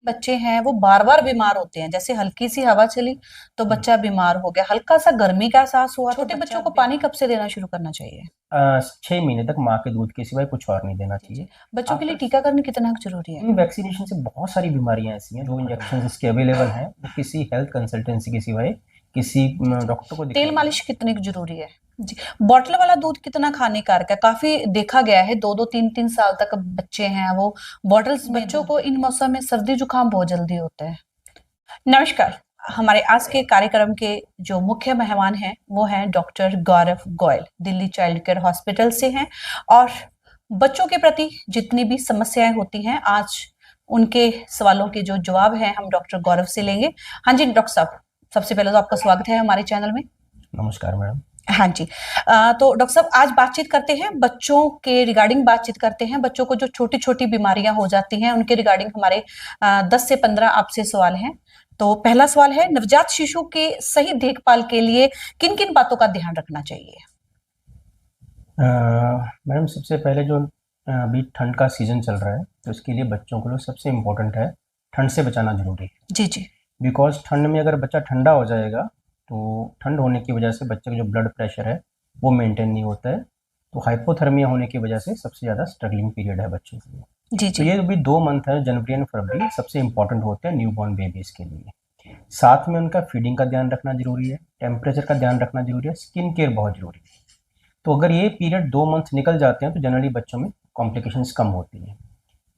बच्चे हैं वो बार-बार बीमार होते हैं, जैसे हल्की सी हवा चली तो बच्चा बीमार हो गया, हल्का सा गर्मी का एहसास हुआ तो छोटे बच्चों को पानी कब से देना शुरू करना चाहिए? 6 महीने तक माँ के दूध के सिवाय कुछ और नहीं देना जी, जी। चाहिए। बच्चों के लिए आफ्टर टीकाकरण कितना ज़रूरी है? इन वैक्सीनेशन से बहुत सारी बीमारियां ऐसी हैं जो इंजेक्शन इसके अवेलेबल हैं, वो किसी हेल्थ कंसल्टेंसी के सिवाय किसी जी, जी। डॉक्टर को तेल दिखाइए ना। मालिश कितनी ज़रूरी है? जी, बॉटल वाला दूध कितना हानिकारक है? काफ़ी देखा गया है 2-2 3-3 साल तक बच्चे हैं वो बॉटल्स में बच्चों को इन मौसम में सर्दी-जुकाम बहुत जल्दी होता है। नमस्कार, हमारे आज के कार्यक्रम के जो मुख्य मेहमान हैं, वो हैं doctor Gaurav Goyal, Delhi child care hospital से हैं और बच्चों के प्रति जितनी भी समस्याएँ होती हैं, आज उनके सवालों के जो जवाब हैं, हम डॉक्टर गौरव से लेंगे। हाँ जी, डॉक्टर साहब, सबसे पहले तो आपका स्वागत है हमारे चैनल में। नमस्कार मैडम। हाँ जी। तो डॉक्टर साहब आज बातचीत करते हैं बच्चों के रिगार्डिंग बातचीत करते हैं। बच्चों को जो छोटी-छोटी बीमारियाँ हो जाती हैं, उनके रिगार्डिंग हमारे 10 से 15 आपसे सवाल हैं। तो पहला सवाल है नवजात शिशु के सही देखभाल के लिए किन-किन बातों का ध्यान रखना चाहिए? मैडम सबसे पहले जो अभी ठंड का सीज़न चल रहा है, तो इसके लिए बच्चों के लिए सबसे इम्पोर्टेंट है, ठंड से बचाना ज़रूरी है। जी, जी। बिकॉज़ ठंड में अगर बच्चा ठंडा हो जाएगा, तो ठंड होने की वजह से बच्चे का जो ब्लड प्रेशर है, वो मेंटेन नहीं होता है। तो हाइपोथर्मिया होने की वजह से सबसे ज़्यादा स्ट्रगलिंग पीरियड है बच्चों के लिए। जी, तो जी। ये अभी 2 मंथ है, जनवरी एंड फरवरी, सबसे इम्पोर्टेंट होते हैं न्यूबॉर्न बेबीज़ के लिए। साथ में उनका फीडिंग का ध्यान रखना ज़रूरी है, टेम्परेचर का ध्यान रखना ज़रूरी है, स्किन केयर बहुत ज़रूरी है। तो अगर ये पीरियड 2 मंथ निकल जाते हैं, तो जनरली बच्चों में कॉम्प्लिकेशंस कम होती हैं।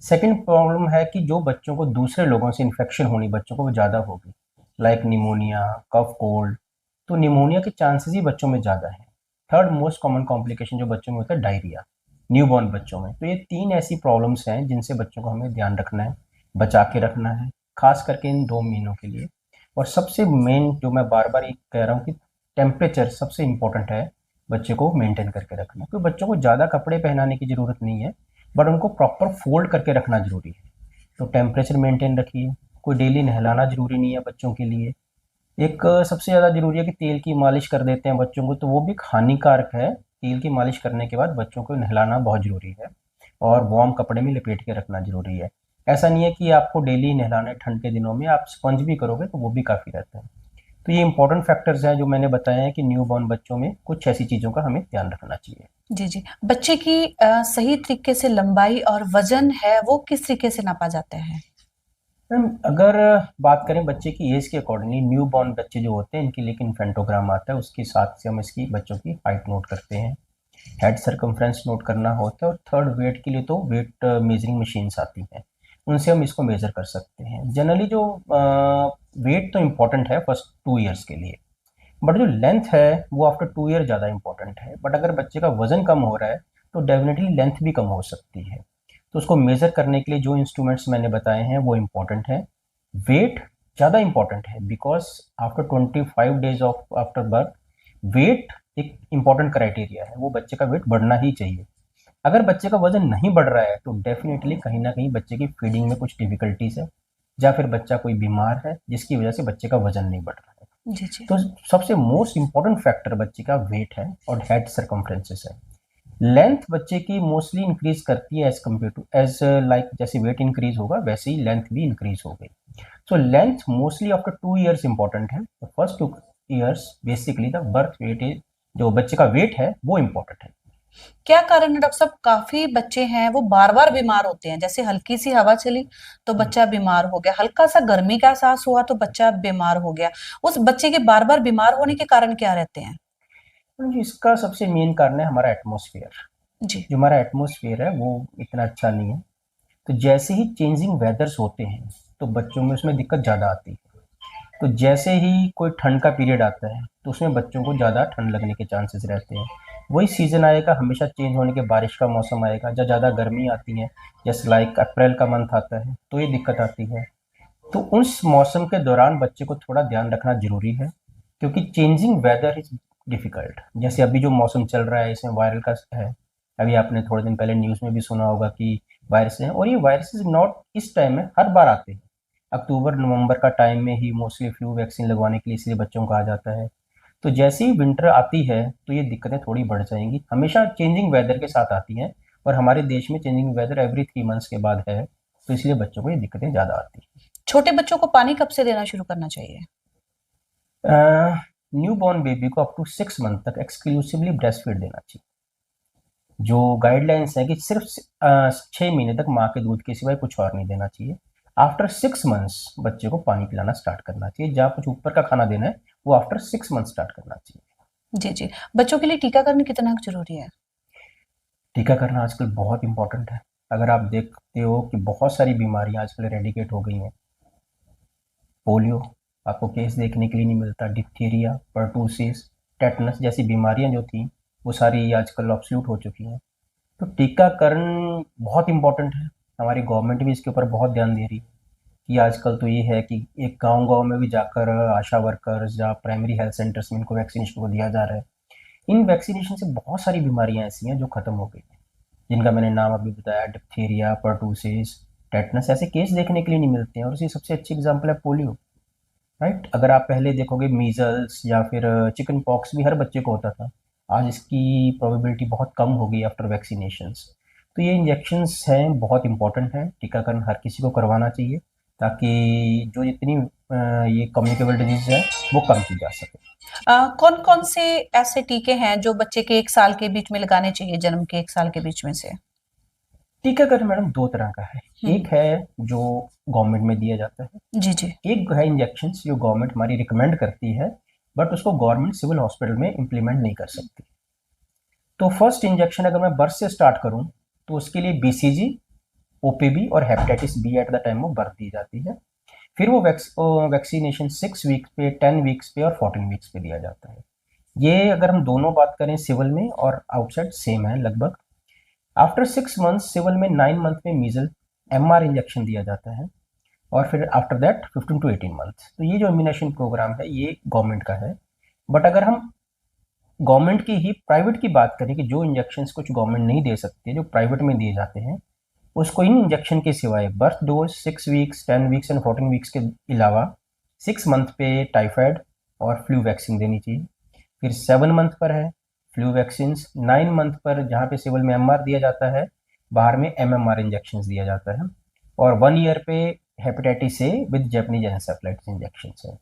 सेकंड प्रॉब्लम है कि जो बच्चों को दूसरे लोगों से इन्फेक्शन होनी बच्चों को वो ज़्यादा होगी, लाइक निमोनिया, कफ कोल्ड। तो निमोनिया के चांसेस ही बच्चों में ज़्यादा है। थर्ड मोस्ट कॉमन कॉम्प्लिकेशन जो बच्चों में होता है डायरिया, न्यूबॉर्न बच्चों में। तो ये 3 ऐसी प्रॉब्लम्स हैं जिनसे बच्चों को हमें ध्यान रखना है, बचा के रखना है, खास करके इन 2 महीनों के लिए। और सबसे मेन जो मैं बार-बार ये कह रहा हूँ कि टेम्परेचर सबसे इम्पोर्टेंट है, बच्चे को मेंटेन करके रखना। क्योंकि बच्चों को ज़्यादा कपड़े पहनाने की ज़रूरत नहीं है, बट उनको प्रॉपर फोल्ड करके रखना ज़रूरी है। तो टेम्परेचर मेंटेन रखिए, कोई डेली नहलाना ज़रूरी नहीं है बच्चों के लिए। एक सबसे ज़्यादा ज़रूरी है कि तेल की मालिश कर देते हैं बच्चों को, तो वो भी हानिकारक है। तेल की मालिश करने के बाद बच्चों को नहलाना बहुत ज़रूरी है और वार्म कपड़े में लपेट के रखना ज़रूरी है। ऐसा नहीं है कि आपको डेली नहलाना है ठंड के दिनों में, आप स्पंज भी करोगे तो वो भी काफ़ी रहता है। तो ये इंपॉर्टेंट फैक्टर्स हैं जो मैंने बताया है कि न्यूबॉर्न बच्चों में कुछ ऐसी चीज़ों का हमें ध्यान रखना चाहिए। जी, जी। बच्चे की सही तरीके से लंबाई और वज़न है, वो किस तरीके से नापा जाता है? मैम अगर बात करें बच्चे की एज के अकॉर्डिंगली, न्यू बॉर्न बच्चे जो होते हैं इनके लिए एक इन्फेंटोग्राम आता है, उसके साथ से हम इसकी बच्चों की हाइट नोट करते हैं, हेड सर्कमफ्रेंस नोट करना होता है, और थर्ड वेट के लिए तो वेट मेजरिंग मशीन्स आती हैं, उनसे हम इसको मेजर कर सकते हैं। जनरली जो वेट तो इम्पोर्टेंट है फर्स्ट 2 ईयर्स के लिए, बट जो लेंथ है वो आफ्टर 2 ईयर ज़्यादा इंपॉर्टेंट है। बट अगर बच्चे का वजन कम हो रहा है तो डेफिनेटली लेंथ भी कम हो सकती है। तो उसको मेज़र करने के लिए जो इंस्ट्रूमेंट्स मैंने बताए हैं वो इम्पॉर्टेंट है। वेट ज़्यादा इम्पॉर्टेंट है because after 25 days of after birth weight एक इम्पॉर्टेंट क्राइटेरिया है, वो बच्चे का वेट बढ़ना ही चाहिए। अगर बच्चे का वजन नहीं बढ़ रहा है तो डेफिनेटली कहीं ना कहीं बच्चे की फीडिंग में कुछ डिफिकल्टीज है, या फिर बच्चा कोई बीमार है जिसकी वजह से बच्चे का वजन नहीं बढ़ रहा है। जी, जी। तो सबसे मोस्ट इंपॉर्टेंट फैक्टर बच्चे का वेट है और हेड सर्कमफ्रेंसेस है। लेंथ बच्चे की मोस्टली इंक्रीज करती है as compared to age like, जैसे वेट इंक्रीज होगा वैसे ही लेंथ भी इंक्रीज हो गई। So length mostly after 2 years important है। First 2 years basically the birth weight is, जो बच्चे का वेट है वो इम्पोर्टेंट है। क्या कारण है डॉक्टर साहब काफी बच्चे हैं वो बार-बार बीमार होते हैं, जैसे हल्की सी हवा चली तो बच्चा बीमार हो गया, हल्का सा गर्मी का एहसास हुआ तो बच्चा बीमार हो गया। उस बच्चे के बार-बार बीमार होने के कारण क्या रहते हैं? तो इसका सबसे मेन कारण है हमारा एटमॉस्फेयर। जी। जो हमारा एटमॉस्फेयर है वो इतना अच्छा नहीं है। तो जैसे ही चेंजिंग वेदर्स होते हैं तो बच्चों में उसमें दिक्कत ज़्यादा आती है। तो जैसे ही कोई ठंड का पीरियड आता है तो उसमें बच्चों को ज़्यादा ठंड लगने के चांसेस रहते हैं। वही सीज़न आएगा हमेशा चेंज होने के, बारिश का मौसम आएगा जब ज़्यादा गर्मी आती है, जैसे लाइक अप्रैल का मंथ आता है तो ये दिक्कत आती है। तो उस मौसम के दौरान बच्चे को थोड़ा ध्यान रखना ज़रूरी है, क्योंकि चेंजिंग वेदर इज़ डिफ़िकल्ट। जैसे अभी जो मौसम चल रहा है इसमें वायरल का है, अभी आपने थोड़े दिन पहले न्यूज़ में भी सुना होगा कि वायरस हैं, और ये वायरसेस नॉट इस टाइम में हर बार आते हैं। अक्टूबर नवंबर का टाइम में ही मोस्टली फ्लू वैक्सीन लगवाने के लिए इसलिए बच्चों को कहा जाता है। तो जैसे ही विंटर आती है तो ये दिक्कतें थोड़ी बढ़ जाएंगी, हमेशा चेंजिंग वेदर के साथ आती हैं, और हमारे देश में चेंजिंग वेदर एवरी 3 मंथ्स के बाद है, तो इसलिए बच्चों को ये दिक्कतें ज़्यादा आती हैं। छोटे बच्चों को पानी कब से देना शुरू करना चाहिए? न्यू बॉर्न बेबी को अप टू 6 मंथ तक एक्सक्लूसिवली ब्रेस्ट फीड देना चाहिए। जो गाइडलाइंस है कि सिर्फ 6 महीने तक माँ के दूध के सिवाय कुछ और नहीं देना चाहिए। आफ्टर 6 मंथ्स बच्चे को पानी पिलाना स्टार्ट करना चाहिए। जहाँ कुछ ऊपर का खाना देना है वो आफ्टर 6 मंथ स्टार्ट करना चाहिए। जी, जी। बच्चों के लिए टीकाकरण कितना ज़रूरी है? टीकाकरण आजकल बहुत इंपॉर्टेंट है। अगर आप देखते हो कि बहुत सारी बीमारियां आजकल एरेडिकेट हो गई हैं। पोलियो आपको केस देखने के लिए नहीं मिलता, डिप्थीरिया, पर्टूसिस, टेटनस जैसी बीमारियां जो थी वो सारी आजकल ऑब्सोल्यूट हो चुकी हैं। तो टीकाकरण बहुत इंपॉर्टेंट है। हमारी गवर्नमेंट भी इसके ऊपर बहुत ध्यान दे रही है कि आजकल तो ये है कि एक गांव-गांव में भी जाकर आशा वर्कर्स या प्राइमरी हेल्थ सेंटर्स में इनको वैक्सीनेशन को दिया जा रहा है। इन वैक्सीनेशन से बहुत सारी बीमारियां ऐसी हैं जो खत्म हो गई हैं, जिनका मैंने नाम अभी बताया, डिप्थीरिया, पर्टूसिस, टेटनस ऐसे केस देखने के लिए नहीं मिलते हैं। और इसकी सबसे अच्छी एग्जांपल है पोलियो, राइट। अगर आप पहले देखोगे मीजल्स या फिर चिकन पॉक्स भी हर बच्चे को होता था। आज इसकी प्रोबेबिलिटी बहुत कम हो गई आफ्टर वैक्सीनेशंस। तो ये इंजेक्शंस हैं, बहुत इंपॉर्टेंट हैं। टीकाकरण हर किसी को करवाना चाहिए ताकि जो जितनी ये कम्युनिकेबल डिजीज है वो कम की जा सके। कौन-कौन से ऐसे टीके हैं जो बच्चे के 1 साल के बीच में लगाने चाहिए, जन्म के 1 साल के बीच में से? टीकाकरण मैडम दो तरह का है। हुँ। एक है जो गवर्नमेंट में दिया जाता है, जी, जी। एक है इंजेक्शंस जो गवर्नमेंट हमारी रिकमेंड करती है, बट उसको गवर्नमेंट सिविल हॉस्पिटल में इम्प्लीमेंट नहीं कर सकती। तो फर्स्ट इंजेक्शन अगर मैं बर्थ से स्टार्ट करूं तो उसके लिए बीसीजी, ओपीवी और hepatitis B at the time of birth दी जाती है। फिर वो वैक्सीनेशन 6 वीक्स पे, 10 वीक्स पे और 14 वीक्स पे दिया जाता है। ये अगर हम दोनों बात करें सिविल में और आउटसाइड सेम है लगभग। आफ्टर 6 मंथ्स सिविल में 9 मंथ में मीजल एमआर इंजेक्शन दिया जाता है और फिर आफ्टर दैट 15 to 18 मंथ। तो ये जो इम्यूनेशन प्रोग्राम है ये गवर्नमेंट का है। बट अगर हम गवर्नमेंट की ही प्राइवेट की बात करें कि जो इंजेक्शंस कुछ गवर्नमेंट नहीं दे सकती, जो प्राइवेट में दिए जाते हैं, उसको इन इंजेक्शन के सिवाय birth dose 6 weeks, 10 weeks and 14 weeks के अलावा 6 मंथ पे टाइफाइड और फ्लू वैक्सीन देनी चाहिए। फिर 7 मंथ पर है फ्लू वैक्सीन। 9 मंथ पर जहाँ पे सिविल में एमआर दिया जाता है, बाहर में एमएमआर इंजेक्शन दिया जाता है। और 1 ईयर पे hepatitis A with Japanese encephalitis injection है।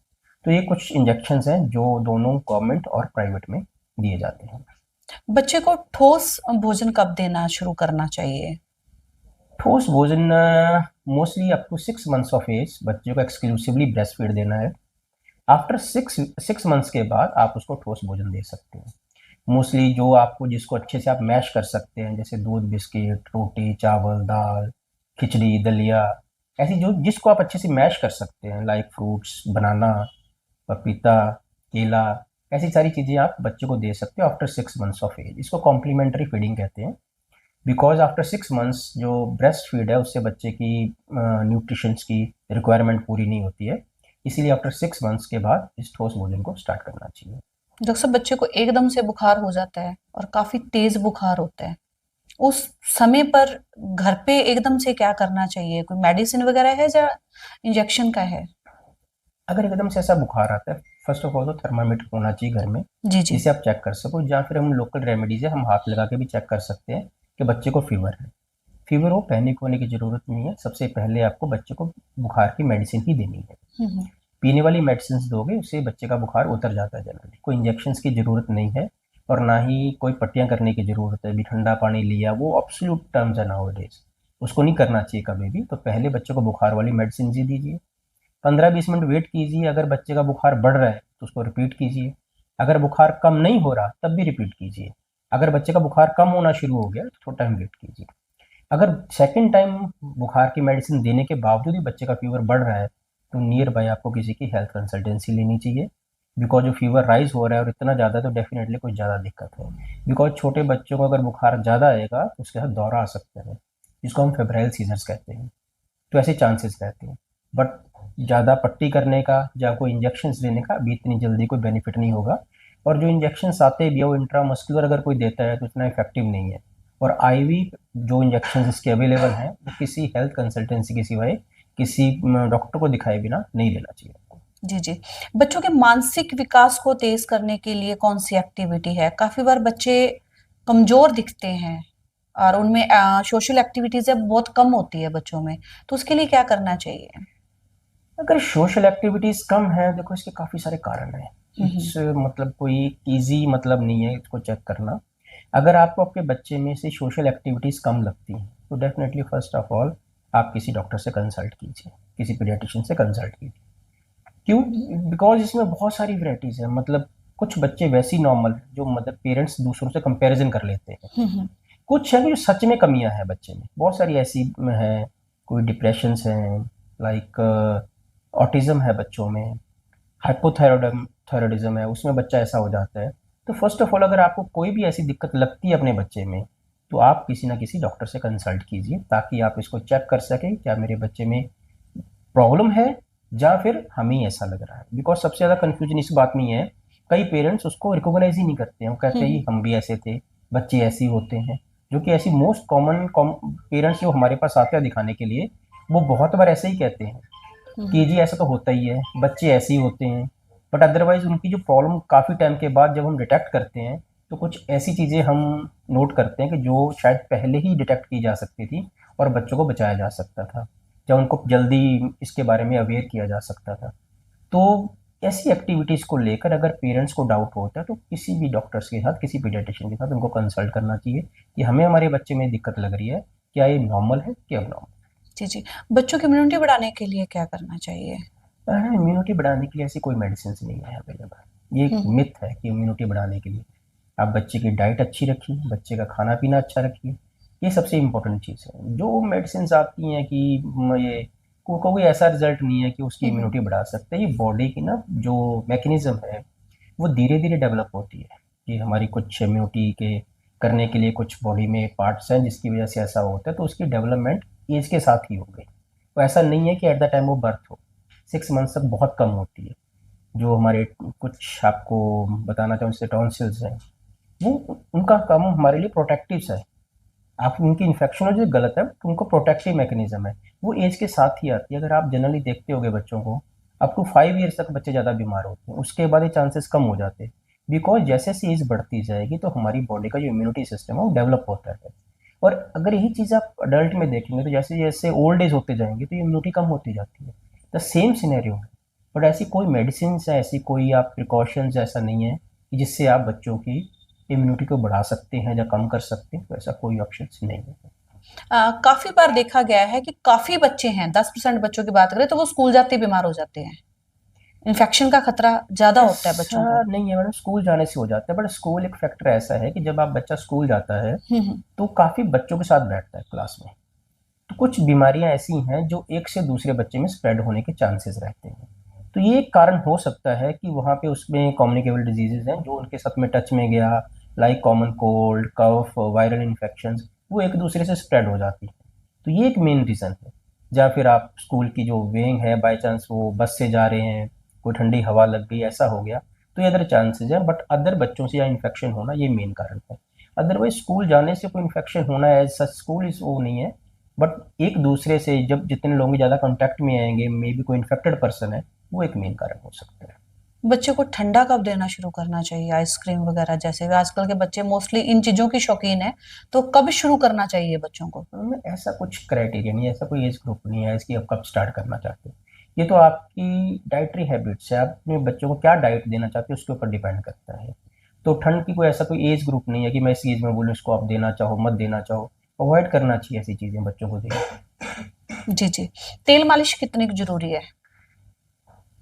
तो ये कुछ इंजेक्शन हैं जो दोनों गवर्नमेंट और प्राइवेट में दिए जाते हैं। बच्चे को ठोस भोजन कब देना शुरू करना चाहिए? ठोस भोजन mostly up to 6 months of age बच्चे को एक्सक्लूसिवली ब्रेस्ट फीड देना है। आफ्टर 6 मंथ्स के बाद आप उसको ठोस भोजन दे सकते हैं। मोस्टली जो आपको जिसको अच्छे से आप मैश कर सकते हैं, जैसे दूध, बिस्किट, रोटी, चावल, दाल, खिचड़ी, दलिया, ऐसी जो जिसको आप अच्छे से मैश कर सकते हैं, लाइक फ्रूट्स, बनाना, पपीता, केला, ऐसी सारी चीज़ें आप बच्चे को दे सकते हो आफ्टर 6 मंथ्स ऑफ एज। इसको कॉम्प्लीमेंट्री फीडिंग कहते हैं। बिकॉज आफ्टर 6 मंथ्स जो ब्रेस्ट फीड है उससे बच्चे की न्यूट्रिशंस की रिक्वायरमेंट पूरी नहीं होती है। इसीलिए आफ्टर 6 मंथ्स के बाद इस ठोस भोजन को स्टार्ट करना चाहिए। डॉक्टर साहब, बच्चे को एकदम से बुखार हो जाता है और काफ़ी तेज़ बुखार होता है। उस समय पर घर पे एकदम से क्या करना चाहिए? कोई मेडिसिन वगैरह है या इंजेक्शन का है? अगर एकदम से ऐसा बुखार आता है, फर्स्ट ऑफ ऑल तो थर्मामीटर होना चाहिए घर में, जी, जी। जिसे आप चेक कर सको। या फिर हम लोकल रेमेडीज है, हम हाथ लगा के भी चेक कर सकते हैं कि बच्चे को फीवर है। फीवर हो, पैनिक होने की ज़रूरत नहीं है। सबसे पहले आपको बच्चे को बुखार की मेडिसिन ही देनी है। हुँ, हुँ। पीने वाली मेडिसिन दोगे उससे बच्चे का बुखार उतर जाता है जनरली। कोई इंजेक्शन की ज़रूरत नहीं है और ना ही कोई पट्टियाँ करने की ज़रूरत है। अभी ठंडा पानी लिया, वो एब्सोल्यूट टर्म्स है नाउअडेज, उसको नहीं करना चाहिए कभी भी। तो पहले बच्चे को बुखार वाली मेडिसिन ही दीजिए। 15-20 मिनट वेट कीजिए। अगर बच्चे का बुखार बढ़ रहा है तो उसको रिपीट कीजिए। अगर बुखार कम नहीं हो रहा तब भी रिपीट कीजिए। अगर बच्चे का बुखार कम होना शुरू हो गया तो थोड़ा टाइम वेट कीजिए। अगर सेकेंड टाइम बुखार की मेडिसिन देने के बावजूद ही बच्चे का फीवर बढ़ रहा है तो नियर बाय आपको किसी की हेल्थ कंसल्टेंसी लेनी चाहिए। बिकॉज जो फीवर राइज हो रहा है और इतना ज़्यादा है तो डेफिनेटली कोई ज़्यादा दिक्कत है। बिकॉज छोटे बच्चों को अगर बुखार ज़्यादा आएगा तो उसके साथ दौरा आ सकता है, जिसको हम फेब्राइल सीजर्स कहते हैं। तो ऐसे चांसेस रहते हैं। बट ज़्यादा पट्टी करने का या कोई इंजेक्शन लेने का अभी इतनी जल्दी कोई बेनिफिट नहीं होगा। और जो इंजेक्शन आते भी है वो इंट्रामस्कुलर अगर कोई देता है तो इतना इफेक्टिव नहीं है। और आईवी जो इंजेक्शन इसके अवेलेबल हैं वो किसी हेल्थ कंसल्टेंसी के सिवाय किसी डॉक्टर को दिखाए बिना नहीं लेना चाहिए। जी, जी। बच्चों के मानसिक विकास को तेज़ करने के लिए कौन-सी एक्टिविटी है? काफ़ी बार बच्चे कमज़ोर दिखते हैं और उनमें सोशल एक्टिविटीज़ है बहुत कम होती है बच्चों में, तो उसके लिए क्या करना चाहिए? अगर सोशल एक्टिविटीज कम है, देखो इसके काफी सारे कारण हैं। इस मतलब कोई इजी मतलब नहीं है इसको चेक करना। अगर आपको आपके बच्चे में से सोशल एक्टिविटीज कम लगती हैं तो डेफिनेटली फर्स्ट ऑफ ऑल आप किसी डॉक्टर से कंसल्ट कीजिए, किसी पीडियाट्रिशियन से कंसल्ट कीजिए। क्यों? बिकॉज इसमें बहुत सारी वैरायटीज है। मतलब कुछ बच्चे वैसे ही नॉर्मल है जो मतलब पेरेंट्स दूसरों से कंपैरिजन कर लेते हैं। कुछ है कि जो सच में कमियां हैं बच्चे में, बहुत सारी ऐसी है। कोई डिप्रेशंस हैं, लाइक ऑटिज्म है बच्चों में, हाइपोथायरॉयडिज्म है, उसमें बच्चा ऐसा हो जाता है। तो फर्स्ट ऑफ ऑल अगर आपको कोई भी ऐसी दिक्कत लगती है अपने बच्चे में तो आप किसी ना किसी डॉक्टर से कंसल्ट कीजिए ताकि आप इसको चेक कर सकें क्या मेरे बच्चे में प्रॉब्लम है या फिर हमें ही ऐसा लग रहा है। बिकॉज सबसे ज़्यादा कन्फ्यूजन इस बात में ही है, कई पेरेंट्स उसको रिकॉग्नाइज ही नहीं करते हैं। वो कहते हैं हम भी ऐसे थे, बच्चे ऐसे ही होते हैं। जो कि ऐसी मोस्ट कॉमन पेरेंट्स जो हमारे पास आते हैं दिखाने के लिए, वो बहुत बार ऐसे ही कहते हैं कि जी ऐसा तो होता ही है, बच्चे ऐसे ही होते हैं। बट अदरवाइज उनकी जो प्रॉब्लम काफ़ी टाइम के बाद जब हम डिटेक्ट करते हैं तो कुछ ऐसी चीज़ें हम नोट करते हैं कि जो शायद पहले ही डिटेक्ट की जा सकती थी और बच्चों को बचाया जा सकता था, या उनको जल्दी इसके बारे में अवेयर किया जा सकता था। तो ऐसी एक्टिविटीज़ को लेकर अगर पेरेंट्स को डाउट होता है तो किसी भी डॉक्टर्स के साथ, किसी पीडियाट्रिशियन के साथ उनको कंसल्ट करना चाहिए कि हमें हमारे बच्चे में दिक्कत लग रही है, क्या ये नॉर्मल है कि अबनॉर्मल। जी, जी। बच्चों की इम्यूनिटी बढ़ाने के लिए क्या करना चाहिए? इम्यूनिटी बढ़ाने के लिए ऐसी कोई मेडिसिन नहीं है अवेलेबल। ये एक मिथ है कि इम्यूनिटी बढ़ाने के लिए आप बच्चे की डाइट अच्छी रखिए, बच्चे का खाना पीना अच्छा रखिए, ये सबसे इम्पोर्टेंट चीज़ है। जो मेडिसिन आती हैं कि ये कोई ऐसा रिजल्ट नहीं है कि उसकी इम्यूनिटी बढ़ा सकते हैं। ये बॉडी की ना जो मैकेनिज्म है वो धीरे धीरे डेवलप होती है कि हमारी कुछ इम्यूनिटी के करने के लिए कुछ बॉडी में पार्ट्स हैं जिसकी वजह से ऐसा होता है। तो उसकी डेवलपमेंट एज के साथ ही हो गई। तो ऐसा नहीं है कि एट द टाइम वो बर्थ हो, 6 मंथ्स तक बहुत कम होती है। जो हमारे कुछ आपको बताना चाहूँ जैसे टॉन्सिल्स हैं, वो उनका काम हमारे लिए प्रोटेक्टिव है। आप उनकी इन्फेक्शन हो जो गलत है, तो उनको प्रोटेक्टिव मैकेनिज्म है, वो एज के साथ ही आती है। अगर आप जनरली देखते होगे बच्चों को, अप टू 5 ईयर्स तक बच्चे ज़्यादा बीमार होते हैं, उसके बाद ये चांसेस कम हो जाते हैं। बिकॉज जैसे जैसे एज बढ़ती जाएगी तो हमारी बॉडी का जो इम्यूनिटी सिस्टम है वो डेवलप होता है। और अगर यही चीज़ आप अडल्ट में देखेंगे तो जैसे जैसे ओल्ड एज होते जाएंगे तो इम्यूनिटी कम होती जाती है। द सेम सिनेरियो है। बट ऐसी कोई मेडिसिन है, ऐसी कोई आप प्रिकॉशंस ऐसा नहीं है कि जिससे आप बच्चों की इम्यूनिटी को बढ़ा सकते हैं या कम कर सकते हैं। तो ऐसा कोई ऑप्शन नहीं है। काफ़ी बार देखा गया है कि काफ़ी बच्चे हैं, 10% बच्चों की बात करें तो वो स्कूल जाते ही बीमार हो जाते हैं। इन्फेक्शन का खतरा ज़्यादा होता है बच्चों ऐसा को। नहीं है मैडम, स्कूल जाने से हो जाता है। बट स्कूल एक फैक्टर ऐसा है कि जब आप बच्चा स्कूल जाता है तो काफ़ी बच्चों के साथ बैठता है क्लास में। तो कुछ बीमारियां ऐसी हैं जो एक से दूसरे बच्चे में स्प्रेड होने के चांसेस रहते हैं। तो ये एक कारण हो सकता है कि वहाँ पे उसमें कम्युनिकेबल डिजीजेज हैं जो उनके साथ में टच में गया, लाइक कॉमन कोल्ड, कफ, वायरल इन्फेक्शंस, वो एक दूसरे से स्प्रेड हो जाती है। तो ये एक मेन रीज़न है। या फिर आप स्कूल की जो वेंग है, बाई चांस वो बस से जा रहे हैं, कोई ठंडी हवा लग गई, ऐसा हो गया, तो ये अदर चांसेस हैं। बट अदर बच्चों से या इन्फेक्शन होना ये मेन कारण है। अदरवाइज स्कूल जाने से कोई इन्फेक्शन होना है एज सच स्कूल इज वो नहीं है। बट एक दूसरे से जब जितने लोग ज़्यादा कांटेक्ट में आएंगे, मे बी कोई इन्फेक्टेड पर्सन है, वो एक मेन कारण हो सकता है। बच्चे को ठंडा कब देना शुरू करना चाहिए? आइसक्रीम वगैरह जैसे आजकल के बच्चे मोस्टली इन चीज़ों की शौकीन है, तो कब शुरू करना चाहिए बच्चों को? ऐसा कुछ क्राइटेरिया नहीं है, ऐसा कोई एज ग्रुप नहीं है इसकी आप कब स्टार्ट करना चाहते हो। ये तो आपकी डाइटरी हैबिट्स है, आप अपने बच्चों को क्या डाइट देना चाहते हो उसके ऊपर डिपेंड करता है। तो ठंड की कोई ऐसा कोई एज ग्रुप नहीं है कि मैं इस एज में बोलूँ इसको आप देना चाहो मत देना चाहो। अवॉइड करना चाहिए ऐसी चीज़ें बच्चों को देना। जी, जी। तेल मालिश कितनी ज़रूरी है?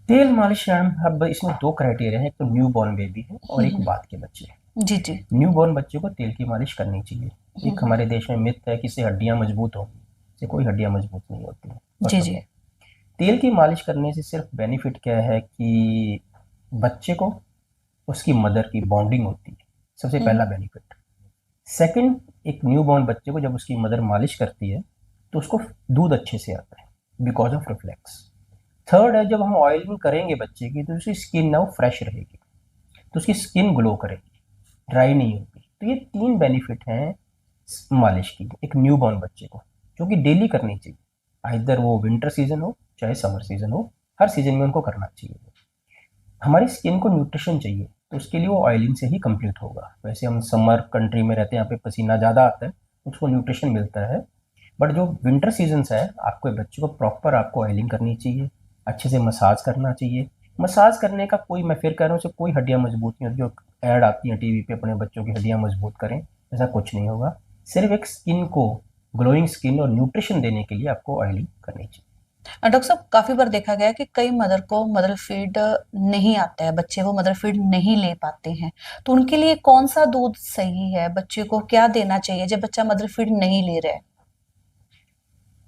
तेल मालिश मैम अब इसमें 2 क्राइटेरिया है, एक तो न्यू बॉर्न बेबी है और एक बाद के बच्चे। जी, जी। न्यू बॉर्न बच्चे को तेल की मालिश करनी चाहिए। एक हमारे देश में मिथ है कि इससे हड्डियां मजबूत होंगी, इससे कोई हड्डियां मजबूत नहीं होती हैं। जी, जी। तेल की मालिश करने से सिर्फ बेनिफिट क्या है कि बच्चे को उसकी मदर की बॉन्डिंग होती है, सबसे पहला बेनिफिट। सेकंड, एक न्यू बॉर्न बच्चे को जब उसकी मदर मालिश करती है तो उसको दूध अच्छे से आता है बिकॉज ऑफ रिफ्लेक्स। थर्ड है, जब हम ऑयलिंग करेंगे बच्चे की तो उसकी स्किन ना वो फ्रेश रहेगी, तो उसकी स्किन ग्लो करेगी, ड्राई नहीं होगी। तो ये 3 बेनिफिट हैं मालिश की एक न्यू बॉर्न बच्चे को, जो कि डेली करनी चाहिए। आइदर वो विंटर सीजन हो चाहे समर सीजन हो, हर सीजन में उनको करना चाहिए। हमारी स्किन को न्यूट्रिशन चाहिए तो उसके लिए वो ऑयलिंग से ही कंप्लीट होगा। वैसे हम समर कंट्री में रहते हैं, यहाँ पे पसीना ज़्यादा आता है, उसको न्यूट्रिशन मिलता है। बट जो विंटर सीजन है आपको बच्चे को प्रॉपर आपको ऑयलिंग करनी चाहिए। अच्छे से मसाज करना चाहिए। मसाज करने का कोई, मैं फिर कह रहा हूँ, उससे कोई हड्डियाँ मजबूत नहीं होती। जो ऐड आती हैं टीवी पे अपने बच्चों की हड्डियाँ मजबूत करें, ऐसा कुछ नहीं होगा। सिर्फ एक स्किन को ग्लोइंग स्किन और न्यूट्रिशन देने के लिए आपको ऑयलिंग करनी चाहिए। डॉक्टर साहब, काफी बार देखा गया है कि कई मदर को मदर फीड नहीं आता है, बच्चे वो मदर फीड नहीं ले पाते हैं, तो उनके लिए कौन सा दूध सही है? बच्चे को क्या देना चाहिए जब बच्चा मदर फीड नहीं ले रहा है?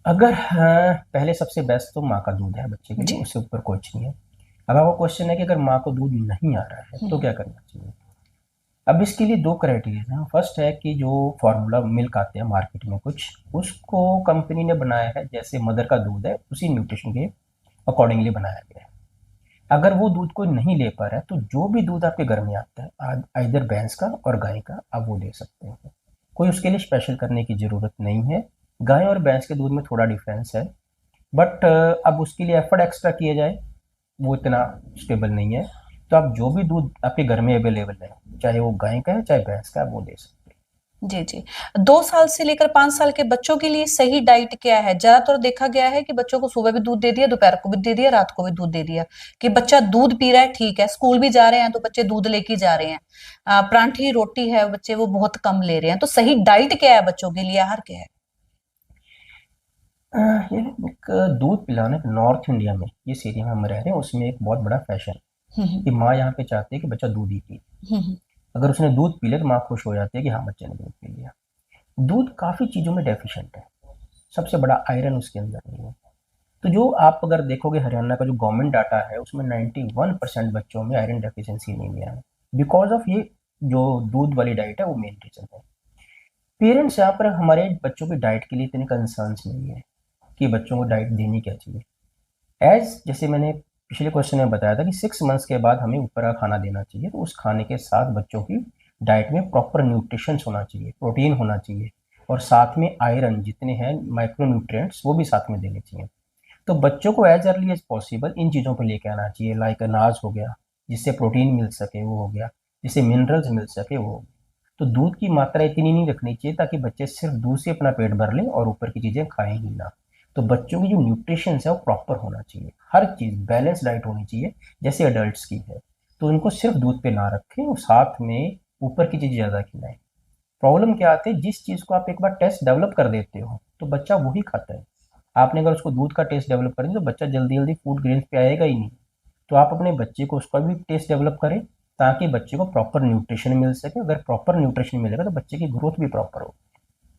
अगर हाँ, पहले सबसे बेस्ट तो माँ का दूध है बच्चे के लिए, जी। उससे ऊपर कुछ नहीं है। अब आपका क्वेश्चन है कि अगर माँ को दूध नहीं आ रहा है तो हम्म। क्या करना चाहिए। अब इसके लिए दो क्राइटेरिया हैं। फर्स्ट है कि जो फार्मूला मिल्क आते हैं मार्केट में कुछ, उसको कंपनी ने बनाया है जैसे मदर का दूध है उसी न्यूट्रिशन के अकॉर्डिंगली बनाया गया है। अगर वो दूध कोई नहीं ले पा रहा है तो जो भी दूध आपके घर में आता है इधर भैंस का और गाय का, आप वो दे सकते हैं। कोई उसके लिए स्पेशल करने की ज़रूरत नहीं है। गाय और भैंस के दूध में थोड़ा डिफरेंस है, बट अब उसके लिए एफर्ट एक्स्ट्रा किया जाए वो इतना स्टेबल नहीं है। तो आप जो भी दूध आपके घर में अवेलेबल है, चाहे वो गाय का है चाहे भैंस का है, वो दे सकते जी जी। 2 साल से लेकर 5 साल के बच्चों के लिए सही डाइट क्या है? ज्यादातर देखा गया है कि बच्चों को सुबह भी दूध दे दिया, दोपहर को भी दे दिया, रात को भी दूध दे दिया, कि बच्चा दूध पी रहा है, ठीक है, स्कूल भी जा रहे हैं तो बच्चे दूध लेके जा रहे हैं। परांठी रोटी है, बच्चे वो बहुत कम ले रहे हैं, तो सही डाइट क्या है बच्चों के लिए, आहार क्या है? हैं। ये एक दूध पिलाने नॉर्थ इंडिया में, जिस एरिया में हम रह रहे हैं उसमें एक बहुत बड़ा फैशन है हम्म। कि माँ यहाँ पे चाहती है कि बच्चा दूध ही पिए। हम्म। अगर उसने दूध पी लिया तो माँ खुश हो जाती है कि हाँ बच्चे ने दूध पी लिया। दूध काफ़ी चीज़ों में डेफिशिएंट है, सबसे बड़ा आयरन उसके अंदर नहीं है। तो जो आप अगर देखोगे हरियाणा का जो गवर्नमेंट डाटा है उसमें 91% बच्चों में आयरन डेफिशिएंसी एनीमिया है, बिकॉज ऑफ ये जो दूध वाली डाइट है वो मेन रीजन है। पेरेंट्स यहाँ पर हमारे बच्चों की डाइट के लिए इतने कंसर्न्स नहीं है कि बच्चों को डाइट देनी क्या चाहिए। एज जैसे मैंने पिछले क्वेश्चन में बताया था कि 6 मंथ्स के बाद हमें ऊपर का खाना देना चाहिए, तो उस खाने के साथ बच्चों की डाइट में प्रॉपर न्यूट्रिशन होना चाहिए, प्रोटीन होना चाहिए, और साथ में आयरन जितने हैं माइक्रो न्यूट्रिएंट्स वो भी साथ में देने चाहिए। तो बच्चों को एज अर्ली एज पॉसिबल इन चीज़ों को लेके आना चाहिए, लाइक अनाज हो गया जिससे प्रोटीन मिल सके वो हो गया, जिससे मिनरल्स मिल सके वो हो गया। तो दूध की मात्रा इतनी नहीं रखनी चाहिए ताकि बच्चे सिर्फ दूध से अपना पेट भर लें और ऊपर की चीज़ें खाएं ही ना। तो बच्चों की जो न्यूट्रिशन है वो प्रॉपर होना चाहिए, हर चीज़ बैलेंस डाइट होनी चाहिए जैसे अडल्ट्स की है। तो उनको सिर्फ दूध पे ना रखें और साथ में ऊपर की चीज़ ज़्यादा खिलाएं। प्रॉब्लम क्या आती है, जिस चीज़ को आप एक बार टेस्ट डेवलप कर देते हो तो बच्चा वही खाता है। आपने अगर उसको दूध का टेस्ट डेवलप करें तो बच्चा जल्दी जल्दी फूड ग्रेन्स पे आएगा ही नहीं। तो आप अपने बच्चे को उसका भी टेस्ट डेवलप करें ताकि बच्चे को प्रॉपर न्यूट्रिशन मिल सके। अगर प्रॉपर न्यूट्रिशन मिलेगा तो बच्चे की ग्रोथ भी प्रॉपर हो।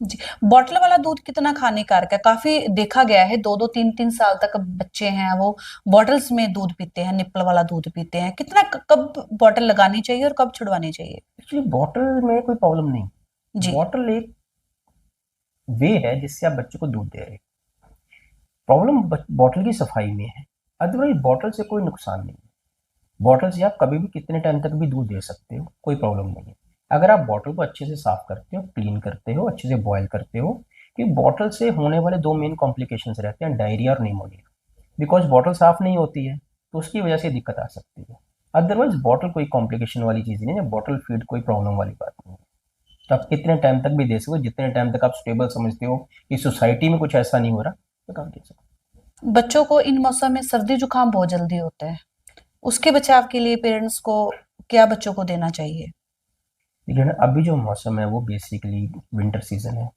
जी। बॉटल वाला दूध कितना हानिकारक है? काफी देखा गया है, 2-2 3-3 साल तक बच्चे हैं वो बॉटल्स में दूध पीते हैं, निप्पल वाला दूध पीते हैं। कितना कब बॉटल लगानी चाहिए और कब छुड़वानी चाहिए? एक्चुअली बॉटल में कोई प्रॉब्लम नहीं। जी। बॉटल एक वे है जिससे आप बच्चे को दूध दे रहे हैं। प्रॉब्लम बॉटल की सफाई में है, अदरवाइज बॉटल से कोई नुकसान नहीं है। बॉटल से आप कभी भी कितने टाइम तक भी दूध दे सकते हो, कोई प्रॉब्लम नहीं है। अगर आप बॉटल को अच्छे से साफ करते हो, क्लीन करते हो, अच्छे से बॉयल करते हो। कि बॉटल से होने वाले दो मेन कॉम्प्लिकेशंस रहते हैं, डायरिया और निमोनिया। बिकॉज बॉटल साफ नहीं होती है तो उसकी वजह से दिक्कत आ सकती है। अदरवाइज बॉटल कोई कॉम्प्लिकेशन वाली चीज़ नहीं है, बॉटल फीड कोई प्रॉब्लम वाली बात नहीं है। तो आप कितने टाइम तक भी दे सकते हो, जितने टाइम तक आप स्टेबल समझते हो कि सोसाइटी में कुछ ऐसा नहीं हो रहा, तो आप दे सकते बच्चों को इन मौसम में सर्दी जुकाम बहुत जल्दी होता है, उसके बचाव के लिए पेरेंट्स को क्या बच्चों को देना चाहिए? हो। लेकिन अभी जो मौसम है वो बेसिकली विंटर सीजन है,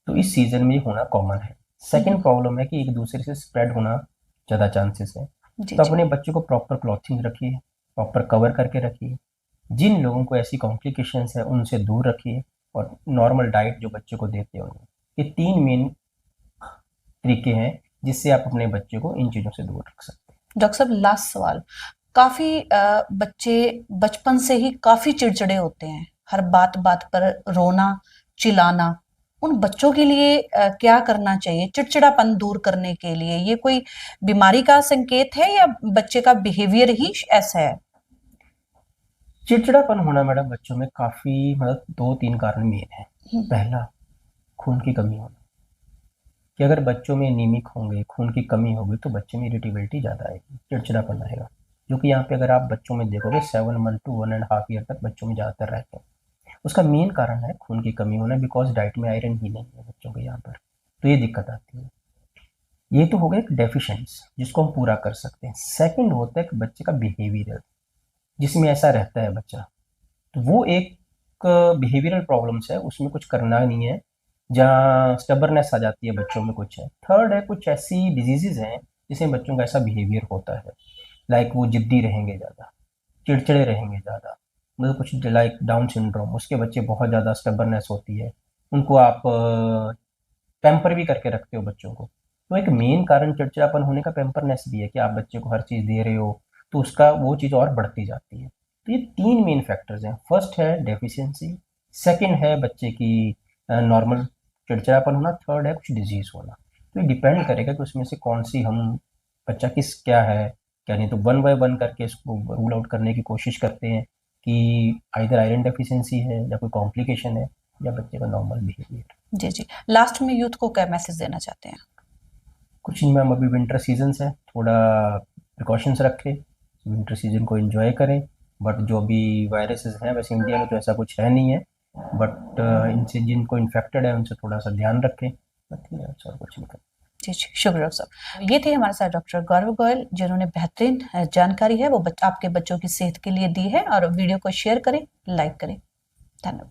तो इस सीजन में ये होना कॉमन है। सेकेंड प्रॉब्लम है कि एक दूसरे से स्प्रेड होना ज़्यादा चांसेस है। जी तो जी। अपने बच्चे को प्रॉपर क्लॉथिंग रखिए, प्रॉपर कवर करके रखिए। जिन लोगों को ऐसी कॉम्प्लिकेशंस है उनसे दूर रखिए, और नॉर्मल डाइट जो बच्चे को देते हो। ये तीन मेन तरीके हैं जिससे आप अपने बच्चे को इन चीज़ों से दूर रख सकते डॉक्टर साहब, लास्ट सवाल। काफी बच्चे बचपन से ही काफी चिड़चिड़े होते हैं, हर बात बात पर रोना, चिल्लाना। उन बच्चों के लिए क्या करना चाहिए चिड़चिड़ापन दूर करने के लिए? ये कोई बीमारी का संकेत है या बच्चे का बिहेवियर ही ऐसा है? हैं। चिड़चिड़ापन होना मैडम बच्चों में काफ़ी, मतलब दो तीन कारण मेन है। हम्म। पहला, खून की कमी होना। कि अगर बच्चों में एनीमिक होंगे, खून की कमी होगी, तो बच्चे में इरिटेबिलिटी ज़्यादा आएगी, चिड़चिड़ापन आएगा। जो कि यहाँ पे अगर आप बच्चों में देखोगे 7 मंथ टू 1.5 ईयर तक बच्चों में ज़्यादातर रहते हैं। उसका मेन कारण है खून की कमी होना, बिकॉज डाइट में आयरन ही नहीं है बच्चों के यहाँ पर, तो ये दिक्कत आती है। ये तो हो गया एक डेफिशिएंस जिसको हम पूरा कर सकते हैं। सेकंड होता है कि बच्चे का बिहेवियरल, जिसमें ऐसा रहता है बच्चा, तो वो एक बिहेवियरल प्रॉब्लम्स है, उसमें कुछ करना नहीं है, जहाँ स्टबरनेस आ जाती है बच्चों में कुछ है। थर्ड है कुछ ऐसी डिजीजेज हैं जिसमें बच्चों का ऐसा बिहेवियर होता है, लाइक वो जिद्दी रहेंगे ज़्यादा, चिड़चिड़े रहेंगे ज़्यादा, मतलब कुछ लाइक डाउन सिंड्रोम, उसके बच्चे बहुत ज़्यादा स्टबरनेस होती है, उनको आप पैम्पर भी करके रखते हो बच्चों को। तो एक मेन कारण चिड़चिड़ापन होने का पैम्परनेस भी है कि आप बच्चे को हर चीज़ दे रहे हो, तो उसका वो चीज़ और बढ़ती जाती है। तो ये 3 मेन फैक्टर्स हैं। फर्स्ट है डेफिशिएंसी, सेकंड है बच्चे की नॉर्मल चिड़चिड़ापन होना, थर्ड है कुछ डिजीज़ होना। तो ये डिपेंड करेगा कि उसमें से कौन-सी हम बच्चा किस क्या है, क्या नहीं, तो वन बाय वन करके इसको रूल आउट करने की कोशिश करते हैं कि आइदर आयरन डेफिशिएंसी है या कोई कॉम्प्लिकेशन है या बच्चे का नॉर्मल बिहेवियर। जी जी, लास्ट में यूथ को क्या मैसेज देना चाहते हैं? कुछ नहीं मैम, अभी विंटर सीजन्स है, थोड़ा प्रिकॉशंस रखें, विंटर सीजन को एंजॉय करें। बट जो भी वायरसेस हैं, वैसे इंडिया में तो ऐसा कुछ है नहीं है, बट इनसे जिनको इन्फेक्टेड है उनसे थोड़ा सा ध्यान रखें, ठीक है, और कुछ नहीं करना। जी जी, शुक्रिया साहब। ये थे हमारे साथ डॉक्टर गौरव गोयल, जिन्होंने बेहतरीन जानकारी है वो आपके बच्चों की सेहत के लिए दी है। और वीडियो को शेयर करें, लाइक करें। धन्यवाद।